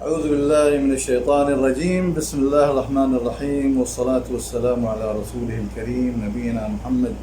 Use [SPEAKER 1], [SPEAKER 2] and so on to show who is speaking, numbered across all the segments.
[SPEAKER 1] أعوذ بالله من الشيطان الرجيم. بسم الله الرحمن الرحيم، والصلاة والسلام على رسوله الكريم نبينا محمد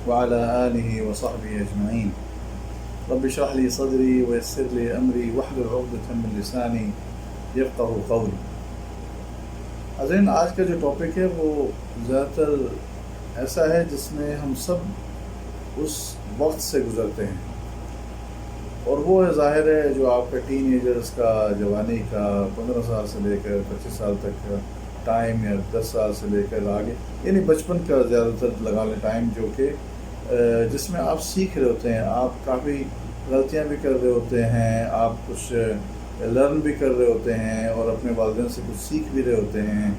[SPEAKER 1] وعلى آله وصحبه أجمعين. رب اشرح لي صدري ويسر لي أمري واحلل عقدة من لساني يفقهوا قولي. حضرین، آج کا جو ٹاپک ہے وہ زیادہ تر ایسا ہے جس میں ہم سب اس وقت سے گزرتے ہیں، اور وہ ہے ظاہر ہے جو آپ کا ٹین ایجرز کا، جوانی کا، 15 سال سے لے کر 25 سال تک کا ٹائم، یا 10 سال سے لے کر آگے، یعنی بچپن کا زیادہ تر لگا لیں ٹائم، جو کہ جس میں آپ سیکھ رہے ہوتے ہیں، آپ کافی غلطیاں بھی کر رہے ہوتے ہیں، آپ کچھ لرن بھی کر رہے ہوتے ہیں، اور اپنے والدین سے کچھ سیکھ بھی رہے ہوتے ہیں،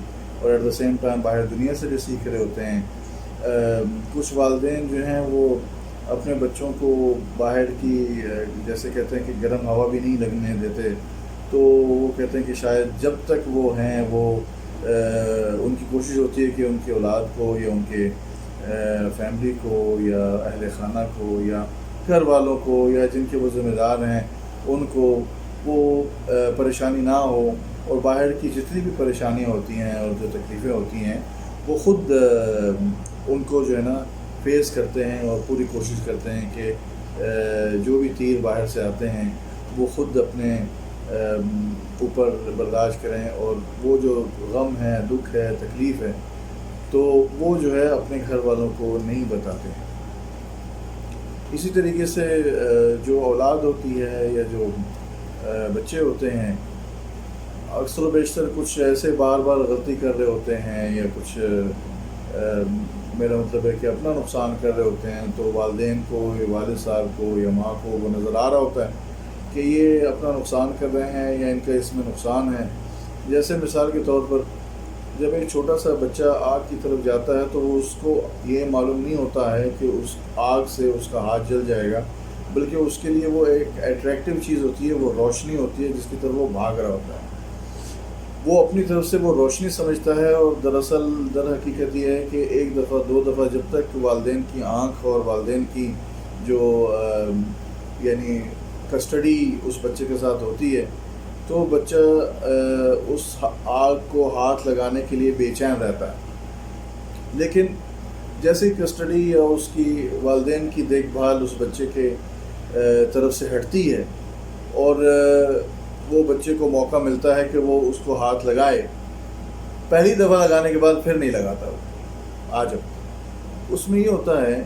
[SPEAKER 1] اور ایٹ دا سیم ٹائم باہر دنیا سے بھی سیکھ رہے ہوتے ہیں۔ کچھ والدین جو ہیں وہ اپنے بچوں کو باہر کی، جیسے کہتے ہیں کہ گرم ہوا بھی نہیں لگنے دیتے، تو وہ کہتے ہیں کہ شاید جب تک وہ ہیں وہ ان کی کوشش ہوتی ہے کہ ان کی اولاد کو، یا ان کے فیملی کو، یا اہل خانہ کو، یا گھر والوں کو، یا جن کے وہ ذمہ دار ہیں ان کو وہ پریشانی نہ ہو، اور باہر کی جتنی بھی پریشانیاں ہوتی ہیں اور جو تکلیفیں ہوتی ہیں وہ خود ان کو جو ہے نا فیس کرتے ہیں، اور پوری کوشش کرتے ہیں کہ جو بھی تیر باہر سے آتے ہیں وہ خود اپنے اوپر برداشت کریں، اور وہ جو غم ہے، دکھ ہے، تکلیف ہے، تو وہ جو ہے اپنے گھر والوں کو نہیں بتاتے ہیں۔ اسی طریقے سے جو اولاد ہوتی ہے یا جو بچے ہوتے ہیں، اکثر و بیشتر کچھ ایسے بار بار غلطی کر رہے ہوتے ہیں، یا کچھ میرا مطلب ہے کہ اپنا نقصان کر رہے ہوتے ہیں، تو والدین کو یا والد صاحب کو یا ماں کو وہ نظر آ رہا ہوتا ہے کہ یہ اپنا نقصان کر رہے ہیں، یا ان کا اس میں نقصان ہے۔ جیسے مثال کے طور پر جب ایک چھوٹا سا بچہ آگ کی طرف جاتا ہے تو اس کو یہ معلوم نہیں ہوتا ہے کہ اس آگ سے اس کا ہاتھ جل جائے گا، بلکہ اس کے لیے وہ ایک اٹریکٹیو چیز ہوتی ہے، وہ روشنی ہوتی ہے جس کی طرف وہ بھاگ رہا ہوتا ہے۔ وہ اپنی طرف سے وہ روشنی سمجھتا ہے، اور دراصل در حقیقت یہ ہے کہ ایک دفعہ، دو دفعہ جب تک والدین کی آنکھ اور والدین کی جو یعنی کسٹڈی اس بچے کے ساتھ ہوتی ہے، تو بچہ اس آگ کو ہاتھ لگانے کے لیے بے چین رہتا ہے۔ لیکن جیسے کسٹڈی یا اس کی والدین کی دیکھ بھال اس بچے کے طرف سے ہٹتی ہے، اور وہ بچے کو موقع ملتا ہے کہ وہ اس کو ہاتھ لگائے، پہلی دفعہ لگانے کے بعد پھر نہیں لگاتا وہ آج اب۔ اس میں یہ ہوتا ہے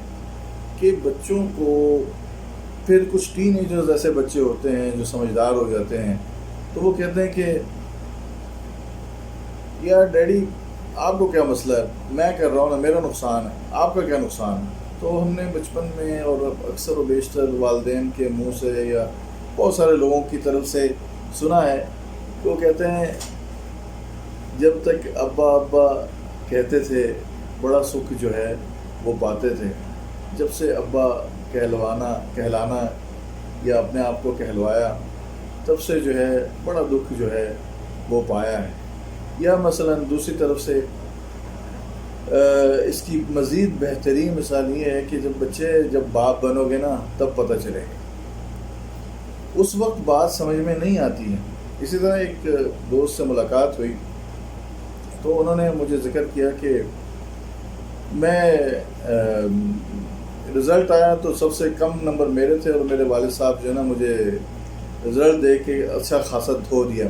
[SPEAKER 1] کہ بچوں کو پھر کچھ ٹین ایجرز ایسے بچے ہوتے ہیں جو سمجھدار ہو جاتے ہیں، تو وہ کہتے ہیں کہ یار ڈیڈی آپ کو کیا مسئلہ ہے، میں کر رہا ہوں نا، میرا نقصان ہے، آپ کا کیا نقصان ہے۔ تو ہم نے بچپن میں اور اکثر و بیشتر والدین کے منہ سے یا بہت سارے لوگوں کی طرف سے سنا ہے کہ وہ کہتے ہیں جب تک ابا کہتے تھے بڑا سکھ جو ہے وہ پاتے تھے، جب سے ابا کہلانا یا اپنے آپ کو کہلوایا، تب سے جو ہے بڑا دکھ جو ہے وہ پایا ہے۔ یا مثلا دوسری طرف سے اس کی مزید بہترین مثال یہ ہے کہ جب باپ بنو گے نا تب پتہ چلے گا، اس وقت بات سمجھ میں نہیں آتی ہے۔ اسی طرح ایک دوست سے ملاقات ہوئی تو انہوں نے مجھے ذکر کیا کہ میں رزلٹ آیا تو سب سے کم نمبر میرے تھے، اور میرے والد صاحب جو ہے نا مجھے رزلٹ دے کے اچھا خاصا دھو دیا،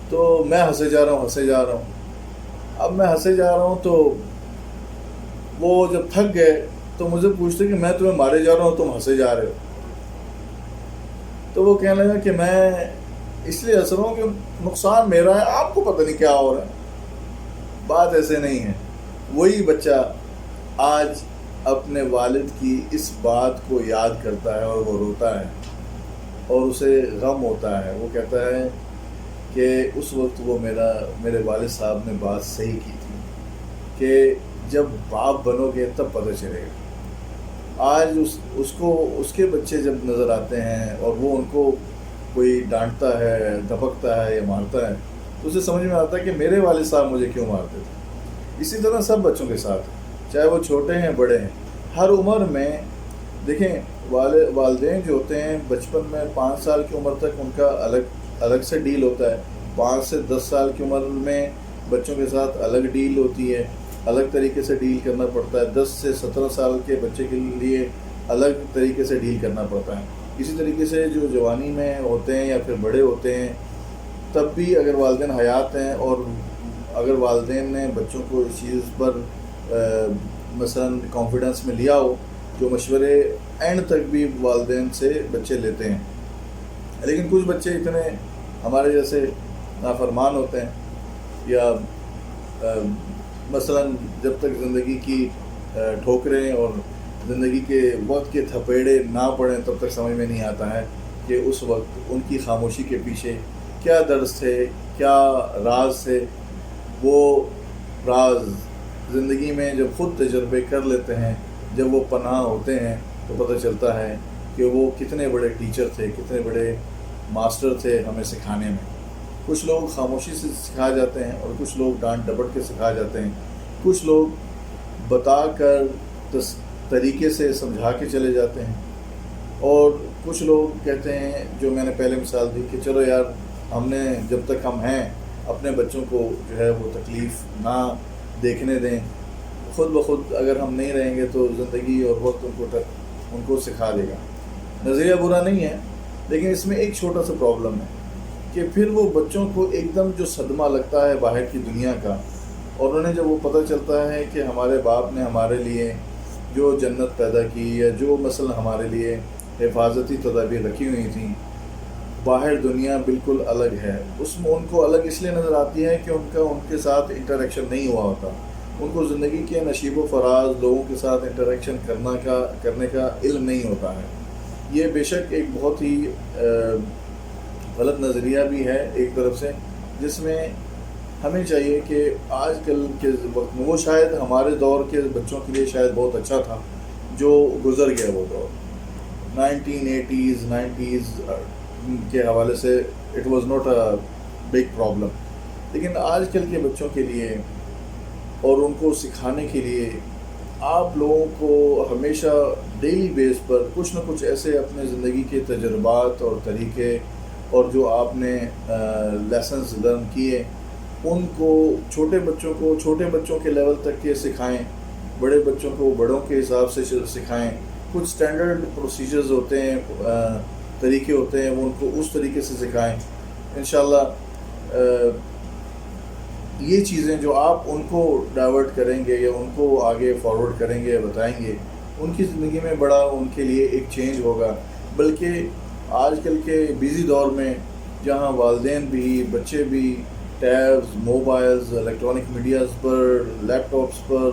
[SPEAKER 1] تو میں ہنسے جا رہا ہوں۔ اب میں ہنسے جا رہا ہوں تو وہ جب تھک گئے تو مجھے پوچھتے کہ میں تمہیں مارے جا رہا ہوں، تم ہنسے جا رہے ہو۔ تو وہ کہنے لگا کہ میں اس لیے ہنس رہا ہوں کہ نقصان میرا ہے، آپ کو پتہ نہیں کیا ہو رہا ہے۔ بات ایسے نہیں ہے۔ وہی بچہ آج اپنے والد کی اس بات کو یاد کرتا ہے اور وہ روتا ہے، اور اسے غم ہوتا ہے۔ وہ کہتا ہے کہ اس وقت وہ میرے والد صاحب نے بات صحیح کی تھی کہ جب باپ بنو گے تب پتہ چلے گا۔ آج اس کے بچے جب نظر آتے ہیں اور وہ ان کو کوئی ڈانٹتا ہے، دھپکتا ہے یا مارتا ہے، تو اسے سمجھ میں آتا ہے کہ میرے والد صاحب مجھے کیوں مارتے تھے۔ اسی طرح سب بچوں کے ساتھ، چاہے وہ چھوٹے ہیں بڑے ہیں، ہر عمر میں دیکھیں والدین جو ہوتے ہیں بچپن میں 5 سال کی عمر تک ان کا الگ الگ سے ڈیل ہوتا ہے. 5 سے 10 سال کی عمر میں بچوں کے ساتھ الگ ڈیل ہوتی ہے, الگ طریقے سے ڈیل کرنا پڑتا ہے. 10 سے 17 سال کے بچے کے لیے الگ طریقے سے ڈیل کرنا پڑتا ہے. اسی طریقے سے جو جوانی میں ہوتے ہیں یا پھر بڑے ہوتے ہیں, تب بھی اگر والدین حیات ہیں اور اگر والدین نے بچوں کو اس چیز پر مثلا کانفیڈنس میں لیا ہو, جو مشورے اینڈ تک بھی والدین سے بچے لیتے ہیں. لیکن کچھ بچے اتنے ہمارے جیسے نافرمان ہوتے ہیں, یا مثلا جب تک زندگی کی ٹھوکریں اور زندگی کے وقت کے تھپیڑے نہ پڑیں تب تک سمجھ میں نہیں آتا ہے کہ اس وقت ان کی خاموشی کے پیچھے کیا درس تھے, کیا راز تھے. وہ راز زندگی میں جب خود تجربے کر لیتے ہیں, جب وہ پناہ ہوتے ہیں, تو پتہ چلتا ہے کہ وہ کتنے بڑے ٹیچر تھے, کتنے بڑے ماسٹر تھے ہمیں سکھانے میں. کچھ لوگ خاموشی سے سکھا جاتے ہیں اور کچھ لوگ ڈانٹ ڈپٹ کے سکھا جاتے ہیں. کچھ لوگ بتا کر طریقے سے سمجھا کے چلے جاتے ہیں, اور کچھ لوگ کہتے ہیں, جو میں نے پہلے مثال دی, کہ چلو یار ہم نے جب تک ہم ہیں اپنے بچوں کو جو ہے وہ تکلیف نہ دیکھنے دیں, خود بخود اگر ہم نہیں رہیں گے تو زندگی اور وقت ان کو سکھا دے گا. نظریہ برا نہیں ہے, لیکن اس میں ایک چھوٹا سا پرابلم ہے کہ پھر وہ بچوں کو ایک دم جو صدمہ لگتا ہے باہر کی دنیا کا, اور انہیں جب وہ پتہ چلتا ہے کہ ہمارے باپ نے ہمارے لیے جو جنت پیدا کی, یا جو مثلا ہمارے لیے حفاظتی تدابیر رکھی ہوئی تھیں, باہر دنیا بالکل الگ ہے. اس میں ان کو الگ اس لیے نظر آتی ہے کہ ان کے ساتھ انٹریکشن نہیں ہوا ہوتا. ان کو زندگی کے نشیب و فراز لوگوں کے ساتھ انٹریکشن کرنے کا علم نہیں ہوتا ہے. یہ بے شک ایک بہت ہی غلط نظریہ بھی ہے ایک طرف سے, جس میں ہمیں چاہیے کہ آج کل کے وقت میں, وہ شاید ہمارے دور کے بچوں کے لیے شاید بہت اچھا تھا جو گزر گیا وہ دور 1980s 90s کے حوالے سے, it was not a big problem. لیکن آج کل کے بچوں کے لیے اور ان کو سکھانے کے لیے آپ لوگوں کو ہمیشہ ڈیلی بیس پر کچھ نہ کچھ ایسے اپنے زندگی کے تجربات اور طریقے اور جو آپ نے لیسنز لرن کیے, ان کو چھوٹے بچوں کے لیول تک کے سکھائیں, بڑے بچوں کو بڑوں کے حساب سے سکھائیں. کچھ سٹینڈرڈ پروسیجرز ہوتے ہیں, طریقے ہوتے ہیں, وہ ان کو اس طریقے سے سکھائیں. انشاءاللہ یہ چیزیں جو آپ ان کو ڈائیورٹ کریں گے یا ان کو آگے فارورڈ کریں گے یا بتائیں گے, ان کی زندگی میں بڑا ان کے لیے ایک چینج ہوگا. بلکہ آج کل کے بیزی دور میں جہاں والدین بھی, بچے بھی ٹیبز, موبائلز, الیکٹرانک میڈیاز پر, لیپ ٹاپس پر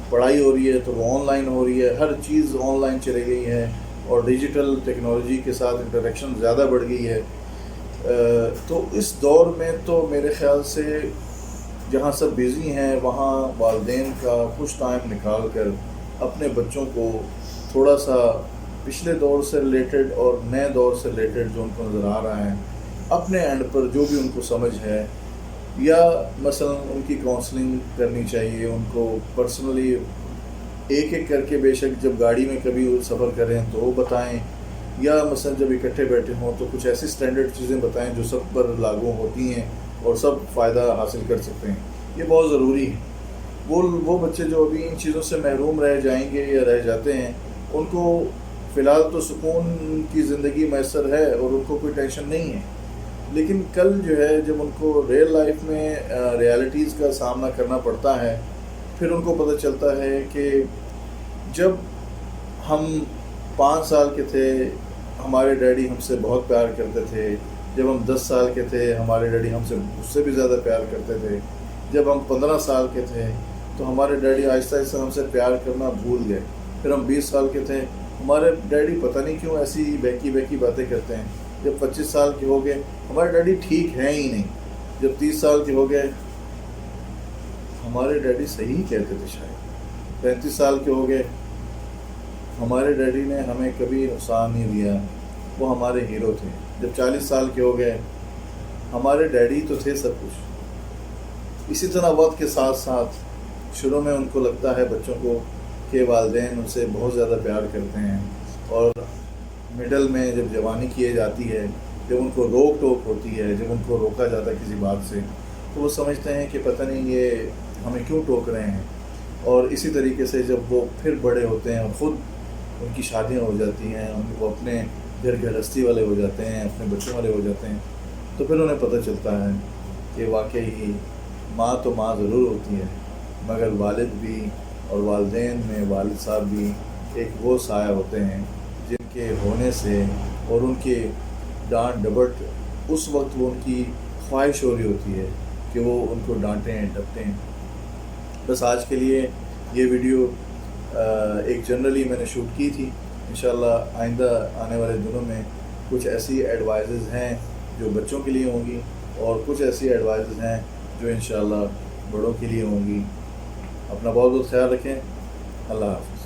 [SPEAKER 1] پڑھائی ہو رہی ہے, تو وہ آن لائن ہو رہی ہے, ہر چیز آن لائن چلی گئی ہے, اور ڈیجیٹل ٹیکنالوجی کے ساتھ انٹریکشن زیادہ بڑھ گئی ہے. تو اس دور میں تو میرے خیال سے جہاں سب بزی ہیں وہاں والدین کا کچھ ٹائم نکال کر اپنے بچوں کو تھوڑا سا پچھلے دور سے ریلیٹڈ اور نئے دور سے ریلیٹڈ جو ان کو نظر آ رہا ہے, اپنے اینڈ پر جو بھی ان کو سمجھ ہے, یا مثلا ان کی کاؤنسلنگ کرنی چاہیے. ان کو پرسنلی ایک ایک کر کے, بے شک جب گاڑی میں کبھی سفر کریں تو وہ بتائیں, یا مثلا جب اکٹھے بیٹھے ہوں تو کچھ ایسی سٹینڈرڈ چیزیں بتائیں جو سب پر لاگو ہوتی ہیں اور سب فائدہ حاصل کر سکتے ہیں. یہ بہت ضروری ہے. وہ بچے جو ابھی ان چیزوں سے محروم رہ جائیں گے یا رہ جاتے ہیں, ان کو فی الحال تو سکون کی زندگی میسر ہے اور ان کو کوئی ٹینشن نہیں ہے, لیکن کل جو ہے جب ان کو ریئل لائف میں ریالٹیز کا سامنا کرنا پڑتا ہے, پھر ان کو پتہ چلتا ہے کہ جب ہم 5 سال کے تھے ہمارے ڈیڈی ہم سے بہت پیار کرتے تھے, جب ہم 10 سال کے تھے ہمارے ڈیڈی ہم سے اس سے بھی زیادہ پیار کرتے تھے, جب ہم 15 سال کے تھے تو ہمارے ڈیڈی آہستہ آہستہ ہم سے پیار کرنا بھول گئے, پھر ہم 20 سال کے تھے, ہمارے ڈیڈی پتہ نہیں کیوں ایسی بہکی باتیں کرتے ہیں, جب 25 سال کے ہو گئے ہمارے ڈیڈی ٹھیک ہیں ہی نہیں, جب 30 سال کے ہو گئے ہمارے ڈیڈی صحیح کہتے تھے, شاید 35 سال کے ہو گئے ہمارے ڈیڈی نے ہمیں کبھی نقصان نہیں دیا, وہ ہمارے ہیرو تھے, جب 40 سال کے ہو گئے ہمارے ڈیڈی تو تھے سب کچھ. اسی طرح وقت کے ساتھ ساتھ شروع میں ان کو لگتا ہے بچوں کو کہ والدین ان سے بہت زیادہ پیار کرتے ہیں, اور مڈل میں جب جوانی کیے جاتی ہے جب ان کو روک ٹوک ہوتی ہے، جب ان کو روکا جاتا ہے کسی بات سے، تو وہ سمجھتے ہیں کہ پتہ نہیں یہ ہمیں کیوں ٹوک رہے ہیں۔ اور اسی طریقے سے جب وہ پھر بڑے ہوتے ہیں اور خود ان کی شادیاں ہو جاتی ہیں، وہ اپنے گھر گھرستی والے ہو جاتے ہیں، اپنے بچوں والے ہو جاتے ہیں، تو پھر انہیں پتہ چلتا ہے کہ واقعی ماں تو ماں ضرور ہوتی ہے، مگر والد بھی اور والدین میں والد صاحب بھی ایک وہ سایہ ہوتے ہیں جن کے ہونے سے اور ان کے ڈانٹ ڈپٹ اس وقت وہ ان کی خواہش ہو رہی ہوتی ہے کہ وہ ان کو ڈانٹیں ڈپٹیں۔ بس آج کے لیے یہ ویڈیو ایک جنرلی میں نے شوٹ کی تھی۔ انشاءاللہ آئندہ آنے والے دنوں میں کچھ ایسی ایڈوائزز ہیں جو بچوں کے لیے ہوں گی، اور کچھ ایسی ایڈوائزز ہیں جو انشاءاللہ بڑوں کے لیے ہوں گی۔ اپنا بہت بہت خیال رکھیں۔ اللہ حافظ۔